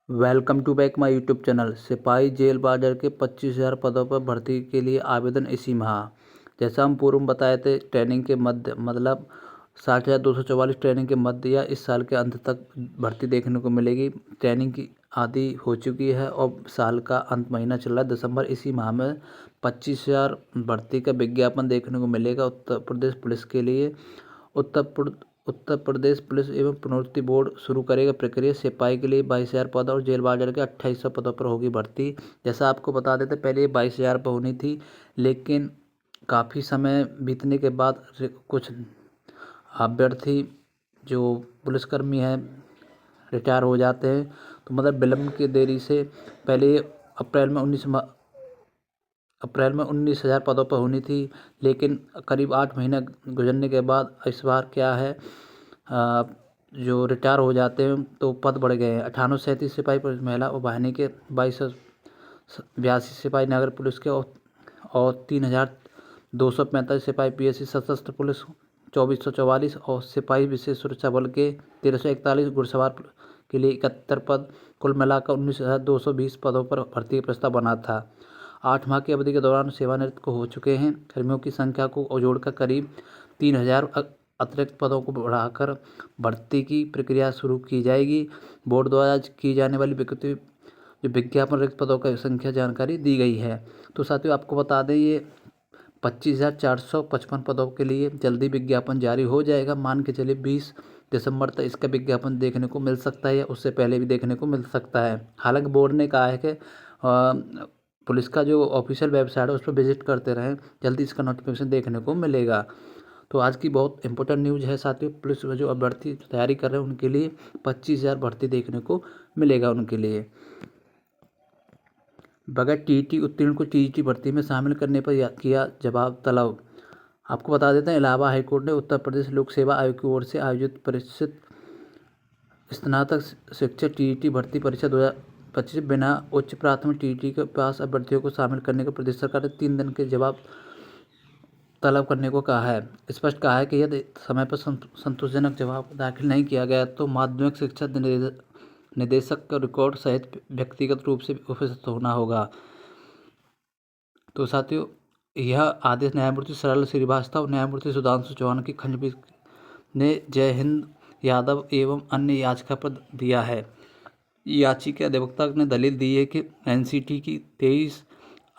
Welcome to back my YouTube channel. सिपाही jail बाजार के 25,000 पदों पर भर्ती के लिए आवेदन इसी माह। जैसा हम पूर्व में बताए थे, ट्रेनिंग के मध्य मतलब 60,244 ट्रेनिंग के मध्य या इस साल के अंत तक भर्ती देखने को मिलेगी। ट्रेनिंग की आदि हो चुकी है और साल का अंत महीना चल रहा है दिसंबर। इसी माह में 25,000 भर्ती का विज्ञापन देखने को मिलेगा उत्तर प्रदेश पुलिस के लिए। उत्तर प्रदेश पुलिस एवं प्रोन्नति बोर्ड शुरू करेगा प्रक्रिया। सिपाही के लिए 22,000 पद और जेल बाजार के 2800 पदों पर होगी भर्ती। जैसा आपको बता देते, पहले ये 22,000 पर होनी थी, लेकिन काफ़ी समय बीतने के बाद कुछ अभ्यर्थी जो पुलिसकर्मी हैं रिटायर हो जाते हैं, तो मतलब विलम्ब की देरी से पहले ये अप्रैल में 19,000 पदों पर होनी थी, लेकिन करीब 8 महीने गुजरने के बाद इस बार क्या है, जो रिटायर हो जाते हैं तो पद बढ़ गए हैं। 9837 सिपाही पुलिस महिला और वाहिनी के, 2282 सिपाही नगर पुलिस के और 3,245 सिपाही पीएससी सशस्त्र पुलिस, 2,444 और सिपाही विशेष सुरक्षा बल के 1,341 घुड़सवार के लिए 71 पद, कुल मिलाकर 19,220 पदों पर भर्ती का प्रस्ताव बना था। 8 माह की अवधि के दौरान सेवानिवृत्त हो चुके हैं कर्मियों की संख्या को जोड़कर करीब 3,000 अतिरिक्त पदों को बढ़ाकर भर्ती की प्रक्रिया शुरू की जाएगी। बोर्ड द्वारा की जाने वाली विज्ञापन रिक्त पदों की संख्या जानकारी दी गई है। तो साथियों, आपको बता दें, ये 25,455 पदों के लिए जल्दी विज्ञापन जारी हो जाएगा। मान के चलिए 20 दिसंबर तक इसका विज्ञापन देखने को मिल सकता है या उससे पहले भी देखने को मिल सकता है। हालांकि बोर्ड ने कहा है कि पुलिस का जो ऑफिशियल वेबसाइट है उस पर विजिट करते रहें, जल्दी इसका नोटिफिकेशन देखने को मिलेगा। तो आज की बहुत इंपॉर्टेंट न्यूज़ है साथियों, पुलिस में जो अभ्यर्थी तैयारी कर रहे हैं उनके लिए 25,000 भर्ती देखने को मिलेगा उनके लिए। बगैर टीईटी उत्तीर्ण को टीईटी भर्ती में शामिल करने पर किया जवाब तलब। आपको बता देते हैं, इलाहाबाद हाईकोर्ट ने उत्तर प्रदेश लोक सेवा आयोग की ओर से आयोजित परिषद स्नातक शिक्षक टीईटी भर्ती परीक्षा 2025 बिना उच्च प्राथमिक टीईटी के पास अभ्यर्थियों को शामिल करने का प्रदेश सरकार ने 3 दिन के जवाब तलब करने को कहा है। स्पष्ट कहा है कि यदि समय पर संतोषजनक जवाब दाखिल नहीं किया गया तो माध्यमिक शिक्षा निदेशक का रिकॉर्ड सहित व्यक्तिगत रूप से उपस्थित होना होगा। तो साथियों, यह आदेश न्यायमूर्ति सरल श्रीवास्तव, न्यायमूर्ति सुधांशु चौहान की खंडपीठ ने जय हिंद यादव एवं अन्य याचिका पर दिया है। याचिका अधिवक्ता ने दलील दी है कि एनसीटी की 23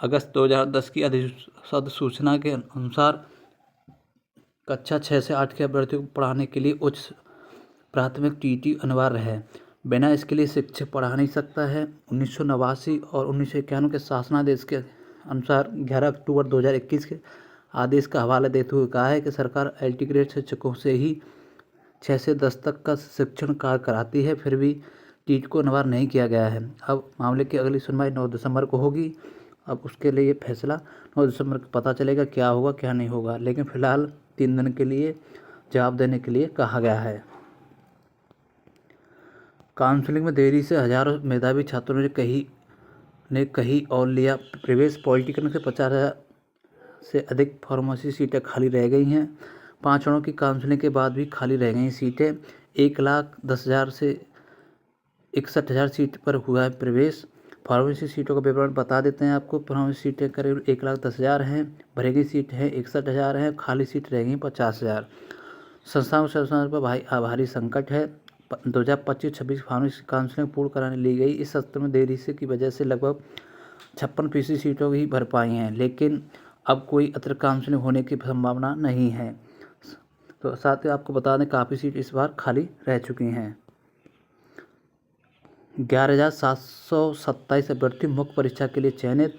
अगस्त 2010 की अधिसूचना के अनुसार कक्षा 6 से 8 के अभ्यर्थियों को पढ़ाने के लिए उच्च प्राथमिक टीईटी अनिवार्य है। बिना इसके लिए शिक्षक पढ़ा नहीं सकता है। 1989 और 1991 के शासनादेश के अनुसार 11 अक्टूबर 2021 के आदेश का हवाला देते हुए कहा है कि सरकार एलटी ग्रेड शिक्षकों से ही 6 से 10 तक का शिक्षण कार्य कराती है, फिर भी टीईटी को अनिवार्य नहीं किया गया है। अब मामले की अगली सुनवाई 9 दिसंबर को होगी। अब उसके लिए फैसला 9 दिसंबर को पता चलेगा क्या होगा क्या नहीं होगा, लेकिन फिलहाल 3 दिन के लिए जवाब देने के लिए कहा गया है। काउंसलिंग में देरी से हजारों मेधावी छात्रों ने कहीं और लिया प्रवेश। पॉलिटेक्निक से 50,000 से अधिक फार्मेसी सीटें खाली रह गई हैं। 5 चरणों की काउंसलिंग के बाद भी खाली रह गई सीटें। 1,10,000 से 61,000 सीट पर हुआ है प्रवेश। फार्मेसी सीटों का विवरण बता देते हैं आपको। फार्मेसी सीटें करीब 1,10,000 हैं, भरी गई सीट हैं 61,000 हैं, खाली सीट रह गई 50,000। संस्थाओं पर भारी संकट है। 2025-26 फार्मेसी काउंसलिंग पूर्ण कराने ली गई। इस सत्र में देरी से की वजह से लगभग 56% सीटों ही भर पाई हैं, लेकिन अब कोई अतिरिक्त काउंसलिंग होने की संभावना नहीं है। तो साथ ही आपको बता दें, काफ़ी सीट इस बार खाली रह चुकी हैं। 11,727 अभ्यर्थी मुख्य परीक्षा के लिए चयनित।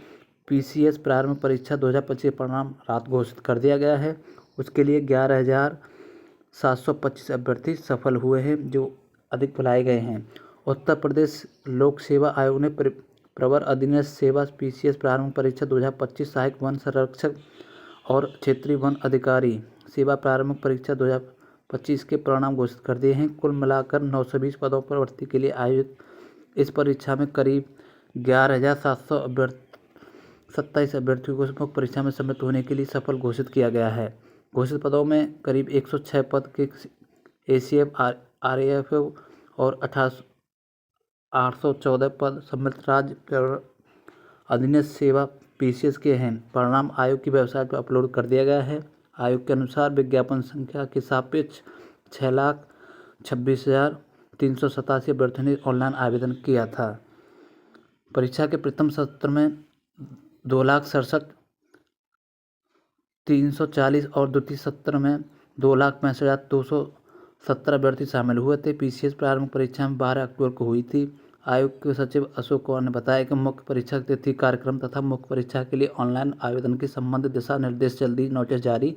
पीसीएस प्रारंभिक परीक्षा 2025 परिणाम रात घोषित कर दिया गया है। उसके लिए 11,725 अभ्यर्थी सफल हुए हैं, जो अधिक बुलाए गए हैं। उत्तर प्रदेश लोक सेवा आयोग ने प्रवर अधीनस्थ सेवा पीसीएस प्रारंभिक परीक्षा 2025 सहायक वन संरक्षक और क्षेत्रीय वन अधिकारी सेवा प्रारंभिक परीक्षा 2025 के परिणाम घोषित कर दिए हैं। कुल मिलाकर 920 पदों पर भर्ती के लिए आयोजित इस परीक्षा में करीब 11,727 अभ्यर्थियों को मुख्य परीक्षा में सम्मिलित होने के लिए सफल घोषित किया गया है। घोषित पदों में करीब 106 पद के एसीएफ, आरएएफ और 814 पद सम्मिलित राज्य अधिनियम सेवा PCS के हैं। परिणाम आयोग की वेबसाइट पर अपलोड कर दिया गया है। आयोग के अनुसार विज्ञापन संख्या के सापेक्ष 6,26,387 अभ्यर्थियों ने ऑनलाइन आवेदन किया था। परीक्षा के प्रथम सत्र में 2,67,340 और द्वितीय सत्र में 2,65,217 अभ्यर्थी शामिल हुए थे। PCS प्रारंभिक परीक्षा में 12 अक्टूबर को हुई थी। आयोग के सचिव अशोक कुमार ने बताया कि मुख्य परीक्षा तिथि, कार्यक्रम तथा मुख्य परीक्षा के लिए ऑनलाइन आवेदन के संबंधित दिशा निर्देश जल्दी नोटिस जारी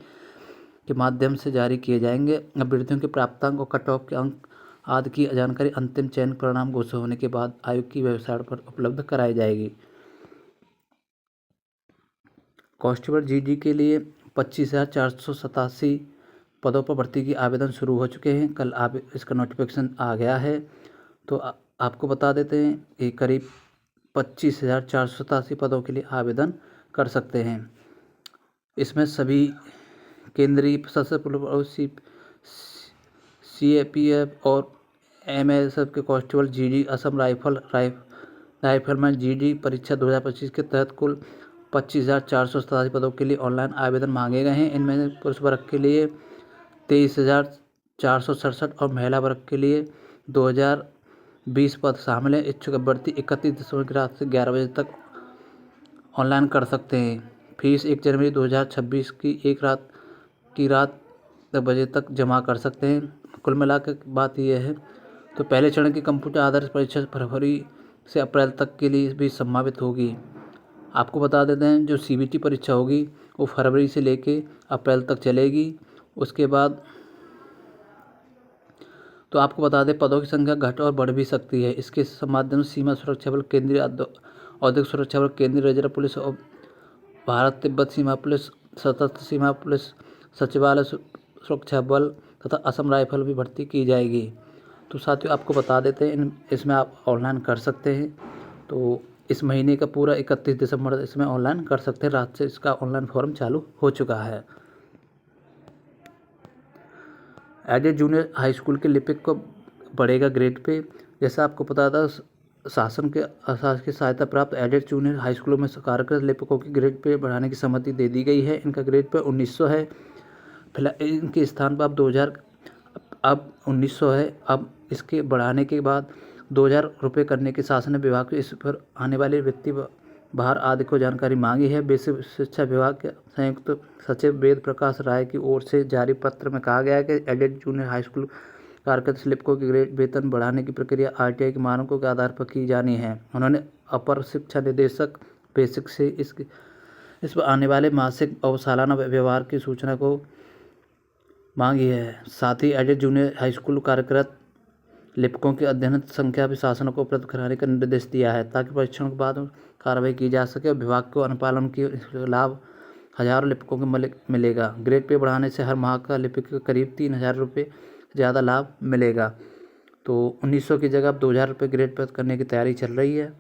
के माध्यम से जारी किए जाएंगे। अभ्यर्थियों के प्राप्तांक और कट ऑफ के अंक आदि की जानकारी अंतिम चयन परिणाम घोषित होने के बाद आयोग की वेबसाइट पर उपलब्ध कराई जाएगी। कांस्टेबल GD के लिए 25,487 पदों पर भर्ती की आवेदन शुरू हो चुके हैं। कल इसका नोटिफिकेशन आ गया है। तो आपको बता देते हैं कि करीब 25,487 पदों के लिए आवेदन कर सकते हैं। इसमें सभी केंद्रीय सशस्त्र पुलिस और CAPF और MSF के constable GD, Assam rifleman GD परीक्षा 2025 के तहत कुल 25,487 पदों के लिए ऑनलाइन आवेदन मांगे गए हैं। इनमें पुरुष वर्ग के लिए 23,467 और महिला वर्ग के लिए 2,020 पद शामिल हैं। इच्छुक अभ्यर्थी 31 दिसंबर की रात से 11 बजे तक ऑनलाइन कर सकते हैं। फीस 1 जनवरी 2026 की रात 10 बजे तक जमा कर सकते हैं। कुल मिलाकर बात यह है तो पहले चरण की कंप्यूटर आधारित परीक्षा फरवरी से अप्रैल तक के लिए भी संभावित होगी। आपको बता देते हैं जो CBT परीक्षा होगी वो फरवरी से लेके अप्रैल तक चलेगी। उसके बाद तो आपको बता दें पदों की संख्या घट और बढ़ भी सकती है। इसके माध्यम से सीमा सुरक्षा बल, केंद्रीय औद्योगिक सुरक्षा बल, केंद्रीय रिजर्व पुलिस और भारत तिब्बत सीमा पुलिस, सशस्त्र सीमा पुलिस, सचिवालय सुरक्षा बल तथा असम राइफल भी भर्ती की जाएगी। तो साथियों आपको बता देते हैं इसमें आप ऑनलाइन कर सकते हैं। तो इस महीने का पूरा 31 दिसंबर इसमें ऑनलाइन कर सकते हैं। रात से इसका ऑनलाइन फॉर्म चालू हो चुका है। एडेड जूनियर हाई स्कूल के लिपिक को बढ़ेगा ग्रेड पे। जैसा आपको पता था शासन की सहायता प्राप्त एडेड जूनियर हाई स्कूलों में कार्यरत लिपिकों की ग्रेड पे बढ़ाने की सहमति दे दी गई है। इनका ग्रेड पे 1900 है। फिलहाल इनके स्थान पर अब 1900 है। अब इसके बढ़ाने के बाद 2,000 रुपये करने के शासन विभाग को इस पर आने वाले वित्तीय भार आदि को जानकारी मांगी है। बेसिक शिक्षा विभाग के संयुक्त सचिव वेद प्रकाश राय की ओर से जारी पत्र में कहा गया है कि एडेड जूनियर हाई स्कूल कार्यरत लिपिकों की ग्रेड वेतन बढ़ाने की प्रक्रिया RTI के मानकों के आधार पर की जानी है। उन्होंने अपर शिक्षा निदेशक बेसिक से इस पर आने वाले मासिक और सालाना व्यवहार की सूचना को मांगी है। साथ ही एडेड जूनियर हाई स्कूल कार्यरत लिपिकों की अध्ययन संख्या भी शासन को उपलब्ध कराने का निर्देश दिया है ताकि परीक्षण के बाद कार्रवाई की जा सके और विभाग को अनुपालन के लाभ हजारों लिपिकों को मिलेगा। ग्रेड पे बढ़ाने से हर माह का लिपिक को करीब 3,000 रुपये ज़्यादा लाभ मिलेगा। तो 1900 की जगह अब 2,000 रुपये ग्रेड पे करने की तैयारी चल रही है।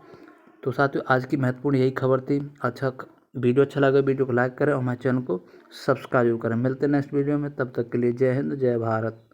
तो साथियों आज की महत्वपूर्ण यही खबर थी। वीडियो अच्छा लगा वीडियो को लाइक करें और हमारे चैनल को सब्सक्राइब करें। मिलते हैं नेक्स्ट वीडियो में। तब तक के लिए जय हिंद, जय भारत।